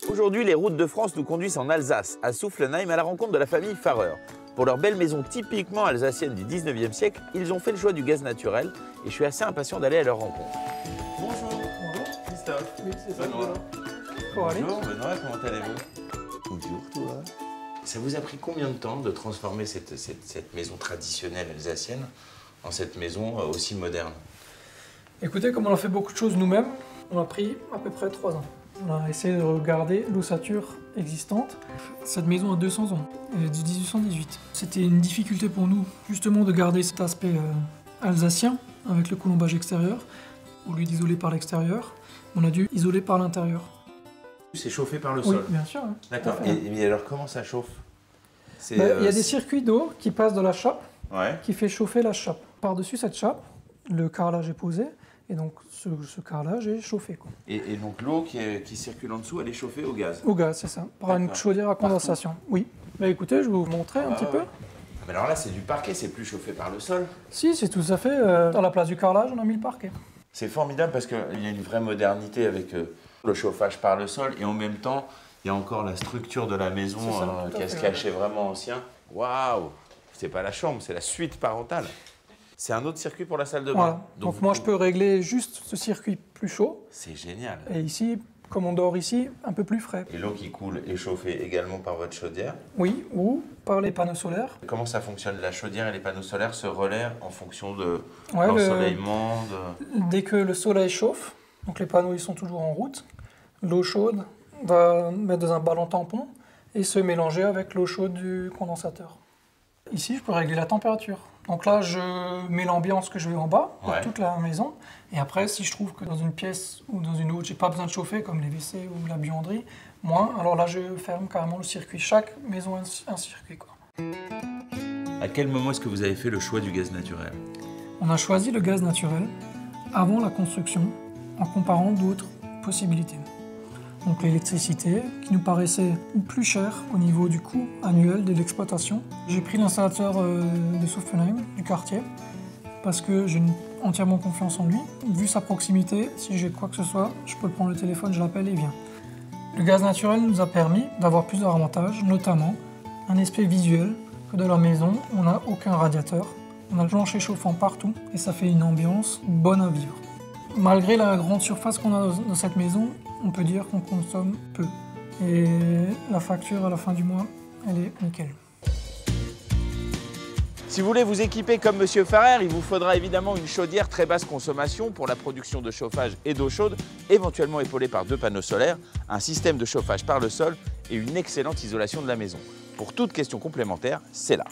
Aujourd'hui, les routes de France nous conduisent en Alsace, à Soufflenheim, à la rencontre de la famille Farrer. Pour leur belle maison typiquement alsacienne du 19e siècle, ils ont fait le choix du gaz naturel et je suis assez impatient d'aller à leur rencontre. Bonjour. Bonjour. Christophe. Oui, c'est ça. Benoît. Bonjour, Benoît, comment allez-vous? Bonjour, toi. Ça vous a pris combien de temps de transformer cette maison traditionnelle alsacienne en cette maison aussi moderne? Écoutez, comme on a fait beaucoup de choses nous-mêmes, on a pris à peu près 3 ans. On a essayé de regarder l'ossature existante. Cette maison a 200 ans, elle est de 1818. C'était une difficulté pour nous, justement, de garder cet aspect alsacien, avec le colombage extérieur. Au lieu d'isoler par l'extérieur, on a dû isoler par l'intérieur. C'est chauffé par le Oui, sol? bien sûr. Hein. D'accord. Et alors, comment ça chauffe? Il y a des circuits d'eau qui passent de la chape, Ouais. qui fait chauffer la chape. Par-dessus cette chape, le carrelage est posé, et donc ce carrelage est chauffé, quoi. Et donc l'eau qui circule en dessous, elle est chauffée au gaz? Au gaz, c'est ça, par une D'accord. chaudière à condensation. Oui. Bah écoutez, je vais vous montrer un petit peu. Mais alors là, c'est du parquet, c'est plus chauffé par le sol. Si, c'est tout à fait. À la place du carrelage, on a mis le parquet. C'est formidable parce qu'il y a une vraie modernité avec le chauffage par le sol et en même temps, il y a encore la structure de la maison C'est ça, tout à qui a fait, ce cachet vraiment ancien. Waouh! C'est pas la chambre, c'est la suite parentale. C'est un autre circuit pour la salle de bain. Voilà. Donc moi, je peux régler juste ce circuit plus chaud. C'est génial. Et ici, comme on dort ici, un peu plus frais. Et l'eau qui coule est chauffée également par votre chaudière. Oui, ou par les panneaux solaires. Comment ça fonctionne? La chaudière et les panneaux solaires se relaient en fonction de Ouais, l'ensoleillement Dès que le soleil chauffe, donc les panneaux ils sont toujours en route, l'eau chaude va mettre dans un ballon tampon et se mélanger avec l'eau chaude du condensateur. Ici, je peux régler la température. Donc là, je mets l'ambiance que je veux en bas pour toute la maison. Et après, si je trouve que dans une pièce ou dans une autre, j'ai pas besoin de chauffer, comme les WC ou la buanderie, moins, alors là, je ferme carrément le circuit. Chaque maison a un circuit, quoi. À quel moment est-ce que vous avez fait le choix du gaz naturel? On a choisi le gaz naturel avant la construction, en comparant d'autres possibilités. Donc l'électricité, qui nous paraissait plus chère au niveau du coût annuel de l'exploitation. J'ai pris l'installateur de Soufflenheim, du quartier, parce que j'ai entièrement confiance en lui. Vu sa proximité, si j'ai quoi que ce soit, je peux prendre le téléphone, je l'appelle et il vient. Le gaz naturel nous a permis d'avoir plusieurs avantages, notamment un aspect visuel, que dans la maison, on n'a aucun radiateur. On a le plancher chauffant partout et ça fait une ambiance bonne à vivre. Malgré la grande surface qu'on a dans cette maison, on peut dire qu'on consomme peu. Et la facture à la fin du mois, elle est nickel. Si vous voulez vous équiper comme Monsieur Farrer, il vous faudra évidemment une chaudière très basse consommation pour la production de chauffage et d'eau chaude, éventuellement épaulée par 2 panneaux solaires, un système de chauffage par le sol et une excellente isolation de la maison. Pour toute question complémentaire, c'est là.